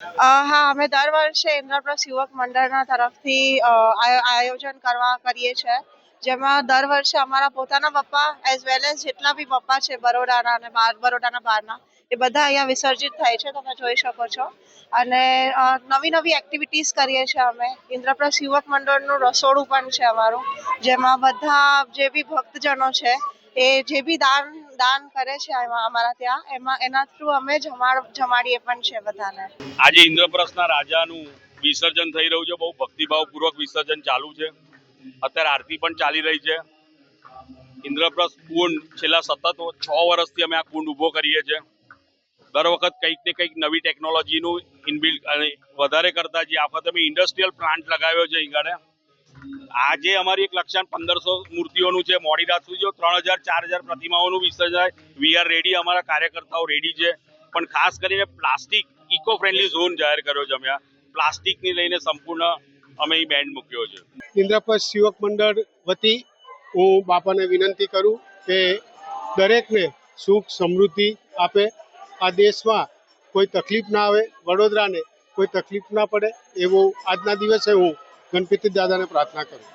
હા, અમે દર વર્ષે ઇન્દ્રપ્રસ્થ યુવક મંડળના તરફથી આયોજન કરીએ છીએ, જેમાં દર વર્ષે અમારા પોતાના પપ્પા એઝ વેલ એઝ જેટલા બી પપ્પા છે બરોડાના અને બરોડાના બહારના, એ બધા અહીંયા વિસર્જિત થાય છે, તમે જોઈ શકો છો. અને નવી નવી એક્ટિવિટીઝ કરીએ છીએ અમે. ઇન્દ્રપ્રસ્થ યુવક મંડળનું રસોડું પણ છે અમારું, જેમાં બધા જે બી ભક્તજનો છે એ જે બી દાન કરે છે અમારા ત્યાં, એના થ્રુ અમે જમાડીએ પણ છે બધાને. આજે ઇન્દ્રપ્રસ્થના રાજાનું વિસર્જન થઈ રહ્યું છે. બહુ ભક્તિભાવપૂર્વક વિસર્જન ચાલુ છે. અત્યારે આરતી પણ ચાલી રહી છે. ઇન્દ્રપ્રસ્થ કુંડ છેલ્લા સતત 6 વર્ષથી અમે આ કુંડ ઉભો કરીએ છીએ. દર વખત કંઈક ને કંઈક નવી ટેકનોલોજીનું ઇનબિલ્ટ અને વધારે કરતા જે આ વખતે અમે ઇન્ડસ્ટ્રીયલ પ્લાન્ટ લગાવ્યો છે અહીં આગળ. આજે અમારી એક લક્ષ્યાંક 1500 મૂર્તિઓનું છે. મોડી રાત સુધી 3000-4000 પ્રતિમાઓનું વિસર્જન થાય. વી આર રેડી, અમારા કાર્યકર્તાઓ રેડી છે. પણ ખાસ કરીને પ્લાસ્ટિક ઇકો ફ્રેન્ડલી ઝોન જાહેર કર્યો છે. અમે પ્લાસ્ટિકની લઈને સંપૂર્ણ અમે અહીં બેન્ડ મૂક્યો છે. ઇન્દ્રપ્રસ્થ યુવક મંડળ વતી હું બાપાને વિનંતી કરું કે દરેકને સુખ સમૃદ્ધિ આપે, આ દેશમાં કોઈ તકલીફ ના આવે, વડોદરાને કોઈ તકલીફ ના પડે, એવો આજના દિવસે હું ગણપતિ દાદાને પ્રાર્થના કરું.